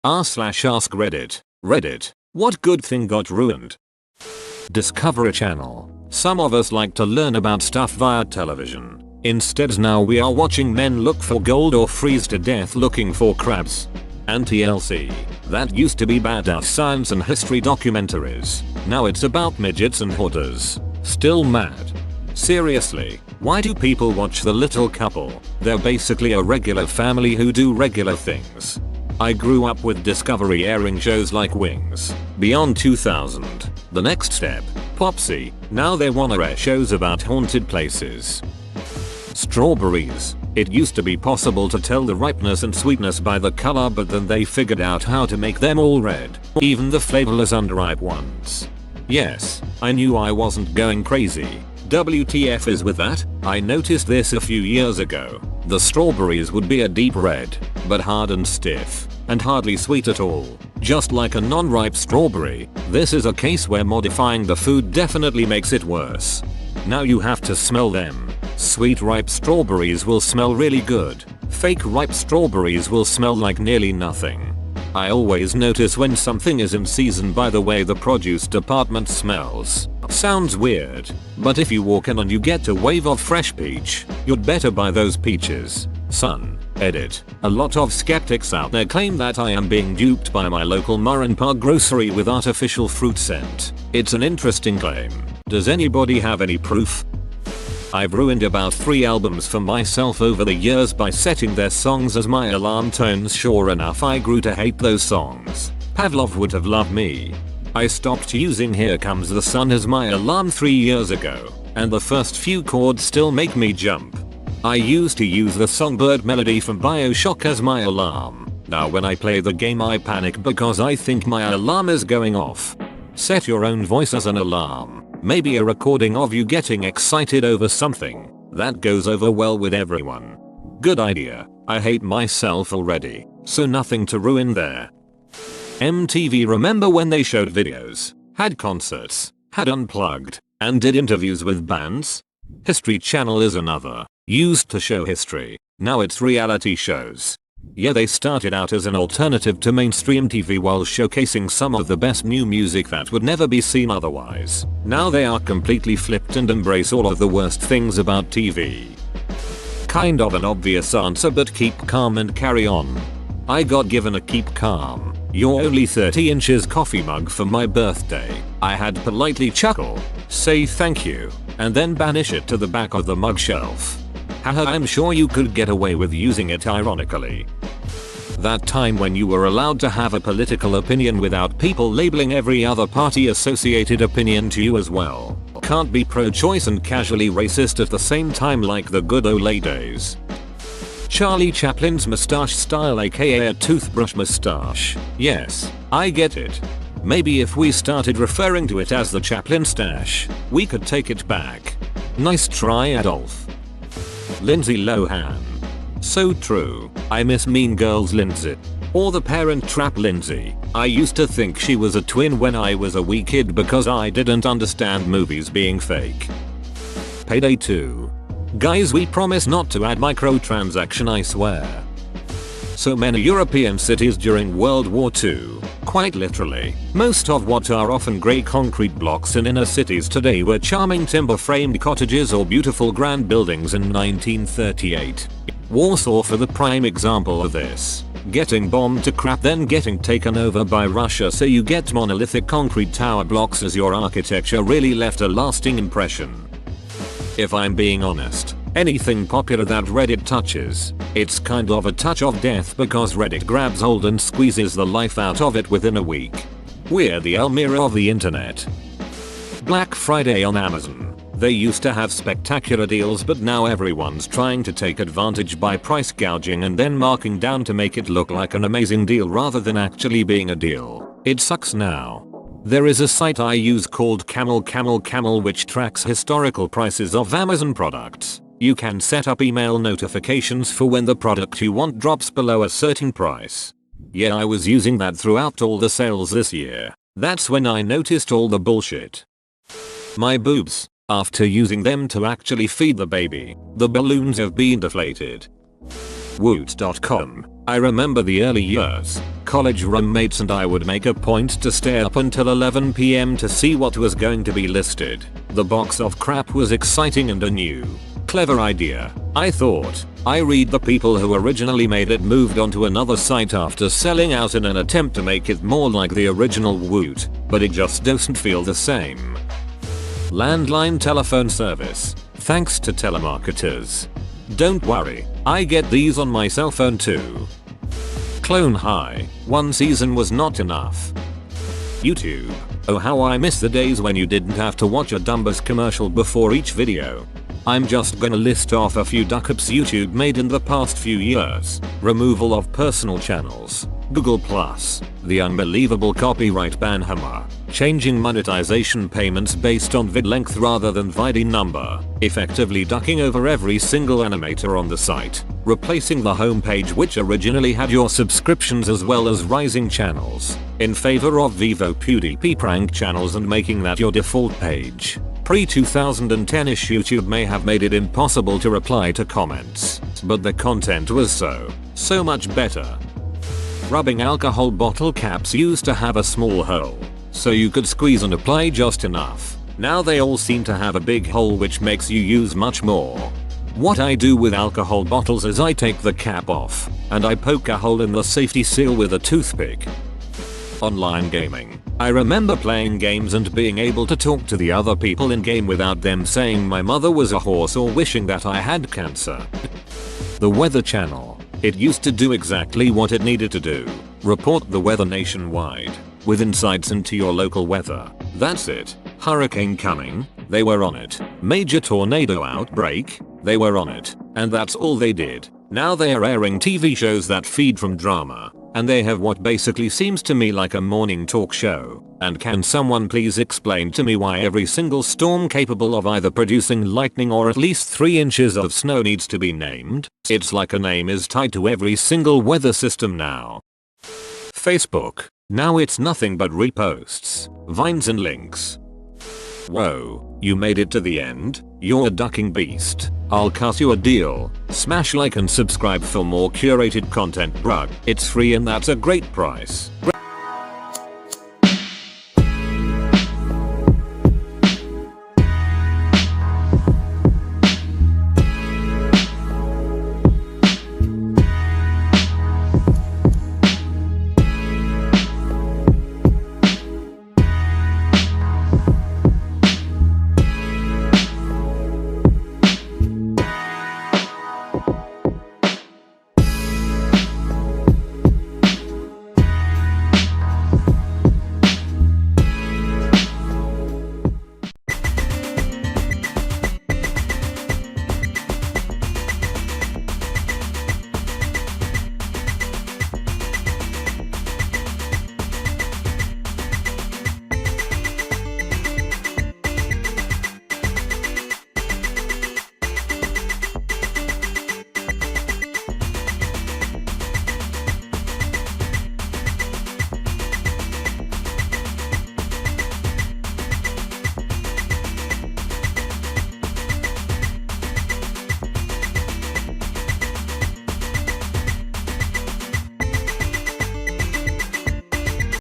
r/ask Reddit. Reddit, what good thing got ruined? Discovery Channel. Some of us like to learn about stuff via television. Instead now we are watching men look for gold or freeze to death looking for crabs. And TLC. That used to be badass science and history documentaries. Now it's about midgets and hoarders. Still mad. Seriously, why do people watch The Little Couple? They're basically a regular family who do regular things. I grew up with Discovery airing shows like Wings, Beyond 2000, The Next Step, Popsy. Now they wanna air shows about haunted places. Strawberries. It used to be possible to tell the ripeness and sweetness by the color, but then they figured out how to make them all red, even the flavorless underripe ones. Yes, I knew I wasn't going crazy. WTF is with that? I noticed this a few years ago. The strawberries would be a deep red, but hard and stiff, and hardly sweet at all. Just like a non-ripe strawberry, this is a case where modifying the food definitely makes it worse. Now you have to smell them. Sweet ripe strawberries will smell really good. Fake ripe strawberries will smell like nearly nothing. I always notice when something is in season by the way the produce department smells. Sounds weird, but if you walk in and you get a wave of fresh peach, you'd better buy those peaches. Son. Edit. A lot of skeptics out there claim that I am being duped by my local Murray grocery with artificial fruit scent. It's an interesting claim. Does anybody have any proof? I've ruined about 3 albums for myself over the years by setting their songs as my alarm tones. Sure enough, I grew to hate those songs. Pavlov would have loved me. I stopped using Here Comes the Sun as my alarm 3 years ago, and the first few chords still make me jump. I used to use the songbird melody from BioShock as my alarm. Now when I play the game I panic because I think my alarm is going off. Set your own voice as an alarm. Maybe a recording of you getting excited over something. That goes over well with everyone. Good idea. I hate myself already, so nothing to ruin there. MTV, remember when they showed videos, had concerts, had Unplugged, and did interviews with bands? History Channel is another. Used to show history. Now it's reality shows. Yeah, they started out as an alternative to mainstream TV while showcasing some of the best new music that would never be seen otherwise. Now they are completely flipped and embrace all of the worst things about TV. Kind of an obvious answer, but keep calm and carry on. I got given a keep calm, you're only 30 inches coffee mug for my birthday. I had politely chuckle, say thank you, and then banish it to the back of the mug shelf. Haha, I'm sure you could get away with using it ironically. That time when you were allowed to have a political opinion without people labeling every other party associated opinion to you as well. Can't be pro-choice and casually racist at the same time like the good old days. Charlie Chaplin's mustache style, aka a toothbrush mustache. Yes, I get it. Maybe if we started referring to it as the Chaplin stash, we could take it back. Nice try, Adolf. Lindsay Lohan. So true. I miss Mean Girls Lindsay. Or The Parent Trap Lindsay. I used to think she was a twin when I was a wee kid because I didn't understand movies being fake. Payday 2. Guys, we promise not to add microtransaction, I swear. So many European cities during World War II. Quite literally, most of what are often grey concrete blocks in inner cities today were charming timber-framed cottages or beautiful grand buildings in 1938. Warsaw for the prime example of this. Getting bombed to crap, then getting taken over by Russia, so you get monolithic concrete tower blocks as your architecture really left a lasting impression. If I'm being honest, anything popular that Reddit touches, it's kind of a touch of death because Reddit grabs hold and squeezes the life out of it within a week. We're the Elmira of the internet. Black Friday on Amazon. They used to have spectacular deals, but now everyone's trying to take advantage by price gouging and then marking down to make it look like an amazing deal rather than actually being a deal. It sucks now. There is a site I use called Camel which tracks historical prices of Amazon products. You can set up email notifications for when the product you want drops below a certain price. Yeah, I was using that throughout all the sales this year. That's when I noticed all the bullshit. My boobs. After using them to actually feed the baby, the balloons have been deflated. Woot.com. I remember the early years. College roommates and I would make a point to stay up until 11 PM to see what was going to be listed. The box of crap was exciting and a new, clever idea, I thought. I read the people who originally made it moved on to another site after selling out in an attempt to make it more like the original Woot, but it just doesn't feel the same. Landline telephone service. Thanks to telemarketers. Don't worry, I get these on my cell phone too. Clone High. One season was not enough. YouTube. Oh, how I miss the days when you didn't have to watch a Dumbus commercial before each video. I'm just gonna list off a few duck-ups YouTube made in the past few years. Removal of personal channels. Google+. The unbelievable copyright ban hammer. Changing monetization payments based on vid length rather than VID number. Effectively ducking over every single animator on the site. Replacing the homepage which originally had your subscriptions as well as rising channels. In favor of Vivo PewDiePie prank channels and making that your default page. Pre-2010ish YouTube may have made it impossible to reply to comments, but the content was so much better. Rubbing alcohol bottle caps used to have a small hole, so you could squeeze and apply just enough. Now they all seem to have a big hole which makes you use much more. What I do with alcohol bottles is I take the cap off, and I poke a hole in the safety seal with a toothpick. Online gaming. I remember playing games and being able to talk to the other people in game without them saying my mother was a horse or wishing that I had cancer. The Weather Channel. It used to do exactly what it needed to do. Report the weather nationwide, with insights into your local weather. That's it. Hurricane coming, they were on it. Major tornado outbreak, they were on it. And that's all they did. Now they are airing TV shows that feed from drama. And they have what basically seems to me like a morning talk show. And can someone please explain to me why every single storm capable of either producing lightning or at least 3 inches of snow needs to be named? It's like a name is tied to every single weather system now. Facebook. Now it's nothing but reposts, vines and links. Whoa, you made it to the end? You're a ducking beast. I'll cut you a deal. Smash like and subscribe for more curated content, bruh. It's free and that's a great price.